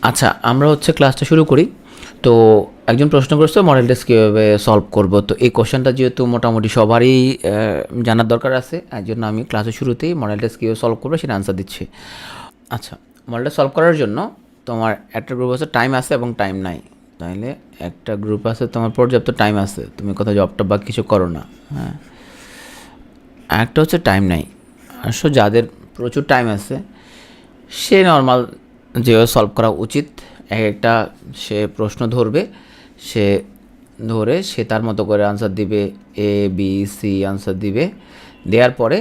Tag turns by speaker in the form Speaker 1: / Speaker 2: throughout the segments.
Speaker 1: আচ্ছা, আমরা হচ্ছে ক্লাসটা শুরু করি। তো একজন প্রশ্ন করছে মডেল টেস্ট কীভাবে সলভ করব। তো এই কোশ্চেনটা যেহেতু মোটামুটি সবারই জানার দরকার আছে, এই জন্য আমি ক্লাসের শুরুতেই মডেল টেস্ট কীভাবে সলভ করবো সেটা আনসার দিচ্ছি। আচ্ছা, মডেলটা সলভ করার জন্য তোমার একটা গ্রুপ আছে টাইম আছে এবং টাইম নাই। তাইলে একটা গ্রুপ আছে তোমার পর্যাপ্ত টাইম আছে, তুমি কোথাও জব টব বা কিছু করো না, হ্যাঁ। একটা হচ্ছে টাইম নাই। আসলে যাদের প্রচুর টাইম আছে সে নর্মাল যেভাবে সলভ করা উচিত, এক একটা সে প্রশ্ন ধরবে, সে ধরে সে তার মতো করে আনসার দিবে, এ বি সি আনসার দিবে। দেওয়ার পরে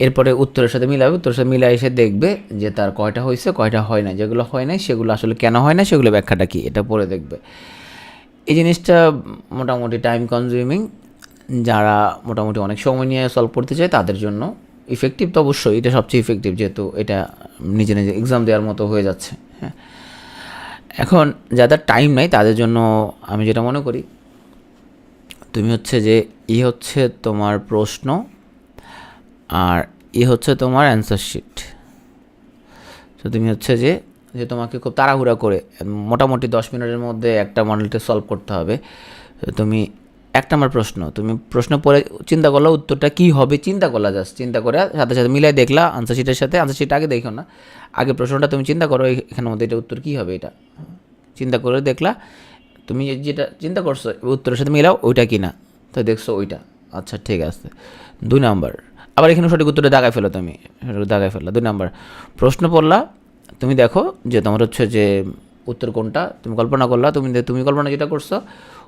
Speaker 1: এরপরে উত্তরের সাথে মিলাবে, উত্তরের সাথে মিলাই এসে দেখবে যে তার কয়টা হয়েছে কয়টা হয় না। যেগুলো হয় নাই সেগুলো আসলে কেন হয় না সেগুলো ব্যাখ্যাটা কী এটা পড়ে দেখবে। এই জিনিসটা মোটামুটি টাইম কনজিউমিং, যারা মোটামুটি অনেক সময় নিয়ে সলভ করতে চায় তাদের জন্য ইফেক্টিভ। তো অবশ্যই এটা সবচেয়ে ইফেক্টিভ, যেহেতু এটা নিজে নিজে এক্সাম দেওয়ার মতো হয়ে যাচ্ছে, হ্যাঁ। এখন যাদের টাইম নাই তাদের জন্য আমি যেটা মনে করি, তুমি হচ্ছে যে হচ্ছে তোমার প্রশ্ন আর হচ্ছে তোমার অ্যান্সার শিট। তো তুমি হচ্ছে যে তোমাকে খুব তাড়াহুড়া করে মোটামুটি 10 মিনিটের মধ্যে একটা মডেল টেস্ট সলভ করতে হবে। তুমি এক নম্বর প্রশ্ন, তুমি প্রশ্ন পড়ে চিন্তা করলো উত্তরটা কী হবে, চিন্তা করলা, জাস্ট চিন্তা করে সাথে সাথে মিলাই দেখলা আনসার শিটের সাথে। আনসার শিট আগে দেখো না, আগে প্রশ্নটা তুমি চিন্তা করো এখানের মধ্যে এটা উত্তর কী হবে, এটা চিন্তা করে দেখলা। তুমি যেটা চিন্তা করছো উত্তরের সাথে মিলাও ওইটা কি না, তো দেখছো ওইটা, আচ্ছা ঠিক আছে। 2 নাম্বার, আবার এখানে সঠিক উত্তরটা দাগায় ফেলো, তুমি দাগায় ফেললা। 2 নাম্বার প্রশ্ন পড়লা, তুমি দেখো যে তোমার হচ্ছে যে উত্তর কোনটা, তুমি কল্পনা করলা, তুমি কল্পনা যেটা করছো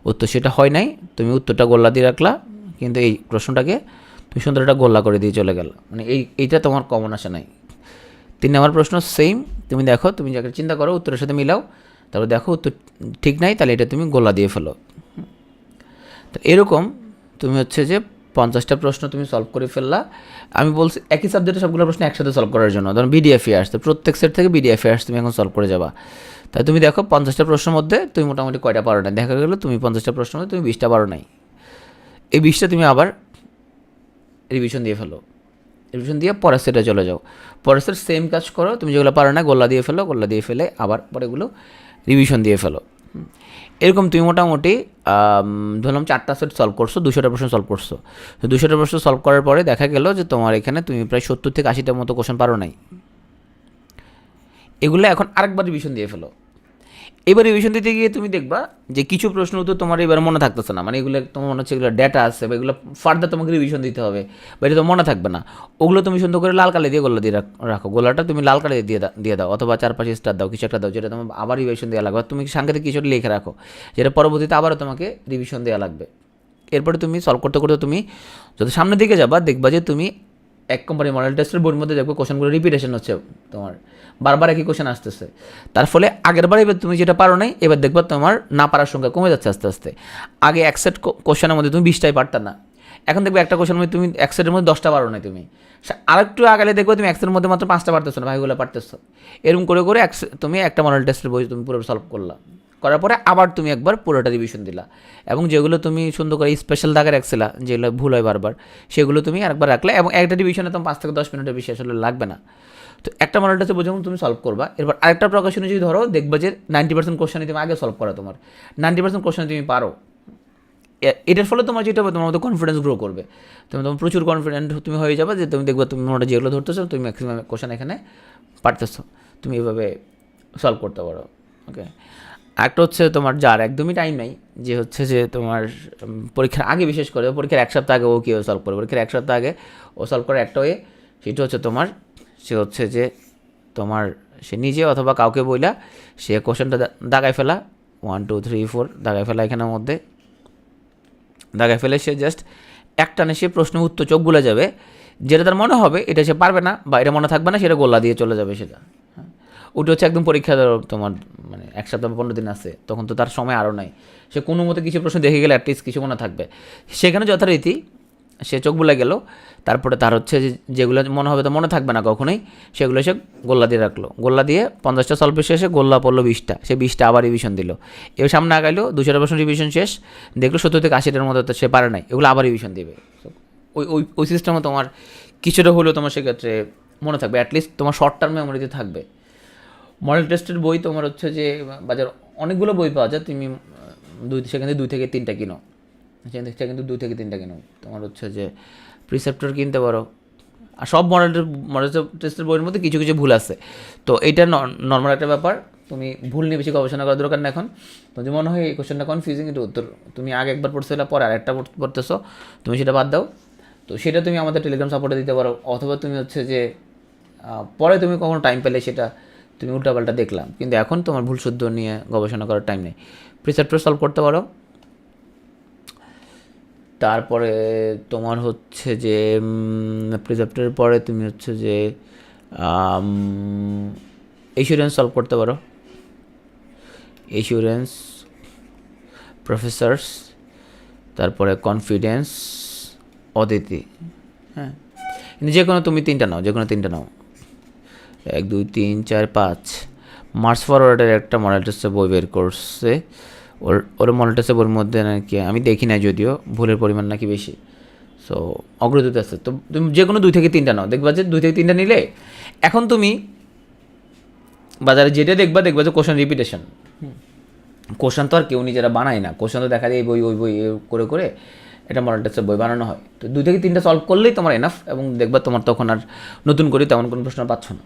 Speaker 1: উত্তর সেটা হয় নাই, তুমি উত্তরটা গোল্লা দিয়ে রাখলা, কিন্তু এই প্রশ্নটাকে তুমি সুন্দর একটা গোল্লা করে দিয়ে চলে গেল, মানে এইটা তোমার কমন আসে নাই। 3 নম্বর প্রশ্ন সেম, তুমি দেখো, তুমি যাকে চিন্তা করো উত্তরের সাথে মিলাও, তারপর দেখো উত্তর ঠিক নাই, তাহলে এটা তুমি গোল্লা দিয়ে ফেলো। তো এরকম তুমি হচ্ছে যে 50টা প্রশ্ন তুমি সলভ করে ফেললা। আমি বলছি একই সাবজেক্টে সবগুলো প্রশ্ন একসাথে সলভ করার জন্য, ধরুন বিডিএফ আসছে, প্রত্যেক সেট থেকে বিডিএফ আসছে, তুমি এখন সলভ করে যাবা। তাই তুমি দেখো 50টা প্রশ্নের মধ্যে তুমি মোটামুটি কয়টা পারো নাই, দেখা গেলো তুমি 50টা প্রশ্নের মধ্যে তুমি 20টা পারো নাই। এই 20টা তুমি আবার রিভিশন দিয়ে ফেলো, রিভিশন দিয়ে পরের সেটে চলে যাও, পরের সেট সেম কাজ করো, তুমি যেগুলো পারো না গোল্লা দিয়ে ফেলো, গোল্লা দিয়ে ফেলে আবার পরেগুলো রিভিশন দিয়ে ফেলো। এরকম তুমি মোটামুটি ধরলাম 4টা সেট সলভ করছো, 200টা প্রশ্ন সলভ করছো। তো 200টা প্রশ্ন সলভ করার পরে দেখা গেল যে তোমার এখানে তুমি প্রায় 70 থেকে 80টার মতো কোশ্চেন পারো নাই। এগুলো এখন আরেকবার রিভিশন দিয়ে ফেলো। এবার রিভিশন দিতে গিয়ে তুমি দেখবা যে কিছু প্রশ্ন তো তোমার এবার মনে থাকতেছে না, মানে এগুলো তোমার মনে হচ্ছে এগুলো ডেটা আছে বা এগুলো ফার্দার তোমাকে রিভিশন দিতে হবে, বা এটা তো মনে থাকবে না। ওগুলো তুমি সুন্দর করে লাল কালি দিয়ে গোল্লা দিয়ে রাখো, গোলাটা তুমি লাল কালি দিয়ে দাও, অথবা 4-5 স্টার দাও, কিছু একটা দাও যেটা তোমার আবার রিভিশন দেওয়া লাগবে। তুমি সাংঘাতিক কিছু লিখে রাখো যেটা পরবর্তীতে আবারও তোমাকে রিভিশন দেওয়া লাগবে। এরপরে তুমি সলভ করতে করতে তুমি যত সামনের দিকে যাবা দেখবা যে তুমি এক কোম্পানি মডেল টেস্টের বোর্ডের মধ্যে দেখবো কোশ্চেনগুলো রিপিটেশন হচ্ছে, তোমার বারবার একই কোশ্চেন আসতেছে। তার ফলে আগের বার এবার তুমি যেটা পারো নাই এবার দেখবা তোমার না পারার সংখ্যা কমে যাচ্ছে আস্তে আস্তে। আগে এক সেট কোশ্চেনের মধ্যে তুমি 20টাই পারতা না, এখন দেখবে একটা কোশ্চেনের মধ্যে তুমি এক সেটের মধ্যে 10টা পারো নাই। তুমি আরেকটু আগালে দেখবো তুমি এক সেটের মধ্যে মাত্র 5টা পারতেছো না, ভাইগুলো পারতেছো। এরকম করে করে তুমি একটা মডেল টেস্টের বই তুমি পুরো সলভ করলা, করার পরে আবার তুমি একবার পুরোটা রিভিশন দিলা, এবং যেগুলো তুমি সুন্দর করে স্পেশাল দাগে রাখছিলা যেগুলো ভুল হয় বারবার, সেগুলো তুমি আরেকবার রাখলে, এবং একটা রিভিশনে তোমার 5 থেকে 10 মিনিটের বেশি আসলে লাগবে না। তো একটা মডেল টেস্টে যখন তুমি সলভ করবা, এরপর আরেকটা প্রকাশনে যদি ধরো দেখবা যে 90% কোশ্চেনে তুমি আগে সলভ করা, তোমার 90% কোশ্চেনে তুমি পারো। এটার ফলে তোমার যেটা হবে তোমার মধ্যে কনফিডেন্স গ্রো করবে, তোমার প্রচুর কনফিডেন্ট তুমি হয়ে যাবে, যে তুমি দেখবে তুমি ওটা যেগুলো ধরতেছো তুমি ম্যাক্সিমাম কোশ্চেন এখানে পারতেছো, তুমি এভাবে সলভ করতে পারো। ওকে, একটা হচ্ছে তোমার যার একদমই টাইম নেই, যে হচ্ছে যে তোমার পরীক্ষার আগে, বিশেষ করে পরীক্ষার 1 সপ্তাহ আগে ও কীভাবে সলভ করে, পরীক্ষার 1 সপ্তাহ আগে ও সলভ করে একটা ওয়ে, সেটা হচ্ছে তোমার, সে হচ্ছে যে তোমার সে নিজে অথবা কাউকে বইলা সে কোশ্চেনটা দাগায় ফেলা, 1 2 3 4 দাগায় ফেলা, এখানের মধ্যে দাগায় ফেলে সে জাস্ট একটানে সে প্রশ্ন উত্তর চোখ গুলে যাবে, যেটা তার মনে হবে এটা সে পারবে না বা এটা মনে থাকবে না, সেটা গোল্লা দিয়ে চলে যাবে সেটা। ওটা হচ্ছে একদম পরীক্ষা তোমার মানে 1 সপ্তাহ বা 15 দিন আছে, তখন তো তার সময় আরও নাই, সে কোনো মতো কিছু প্রশ্ন দেখে গেলে অ্যাটলিস্ট কিছু মনে থাকবে, সেখানে যথারীতি সে চোখ বুলে গেল। তারপরে তার হচ্ছে যেগুলো মনে হবে তো মনে থাকবে না কখনোই, সেগুলো সে গোল্লা দিয়ে রাখলো, গোল্লা দিয়ে 50টা সলভের শেষে গোল্লা পড়লো 20টা, সে 20টা আবার রিভিশন দিল। এবার সামনে আগাইলো 200টা প্রশ্ন রিভিশন শেষ, দেখলো 70 থেকে 80টার মধ্যে তো সে পারে নাই, এগুলো আবার রিভিশন দিবে। ওই ওই ওই সিস্টেমে তোমার কিছুটা হলেও তোমার সেক্ষেত্রে মনে থাকবে, অ্যাটলিস্ট তোমার শর্ট টার্ম মেমোরিতে থাকবে। মডেল টেস্টের বই তোমার হচ্ছে যে বাজার অনেকগুলো বই পাওয়া যায়, তুমি সেখান থেকে 2 থেকে 3টা কিনো, সেখান থেকে 2 থেকে 3টা কিনো। তোমার হচ্ছে যে প্রিসেপ্টর কিনতে পারো। আর সব মডেল টেস্টের বইয়ের মধ্যে কিছু কিছু ভুল আছে, তো এইটা নর্মাল একটা ব্যাপার। তুমি ভুল নিয়ে বেশি গবেষণা করার দরকার না এখন। তো যদি মনে হয় এই কোশ্চেনটা কনফিউজিং, এটা উত্তর তুমি আগে একবার পড়ছিলে, পরে আরেকটা পড়তেছো, তুমি সেটা বাদ দাও। তো সেটা তুমি আমাদের টেলিগ্রাম সাপোর্টে দিতে পারো, অথবা তুমি হচ্ছে যে পরে তুমি কখনো টাইম পেলে সেটা তুমি উল্টাপাল্টা দেখলাম, কিন্তু এখন তোমার ভুল শুদ্ধ নিয়ে গবেষণা করার টাইম নেই। প্রিসেপ্টর সলভ করতে পারো। তারপরে তোমার হচ্ছে যে প্রিসেপ্টরের পরে তুমি হচ্ছে যে এসিউরেন্স সলভ করতে পারো। এসিউরেন্স, প্রফেসর্স, তারপরে কনফিডেন্স, অদিতি। হ্যাঁ, কিন্তু যে কোনো তুমি 3টা নাও, যে কোনো 3টা নাও। 1 2 3 4 5 মার্চ ফরওয়ার্ডের একটা মডেল টেস্টের বই বের করছে। ওর মডেল টেস্টের বইয়ের মধ্যে নাকি আমি দেখি না, যদিও ভুলের পরিমাণ নাকি বেশি। সো অগ্রদূত আছে, তো তুমি যে কোনো 2 থেকে 3টা নাও, দেখবা যে 2 থেকে 3টা নিলে এখন তুমি বাজারে যেটা দেখবা যে কোশ্চেন রিপিটেশন। কোশ্চেন তো আর কেউ নিজেরা বানায় না, কোশ্চেন তো দেখা যায় এই বই ওই বই করে করে এটা মডেল টেস্টের বই বানানো হয়। তো 2 থেকে 3টা সলভ করলেই তোমার এনাফ, এবং দেখবা তোমার তখন আর নতুন করে তেমন কোনো প্রশ্ন পাচ্ছ না।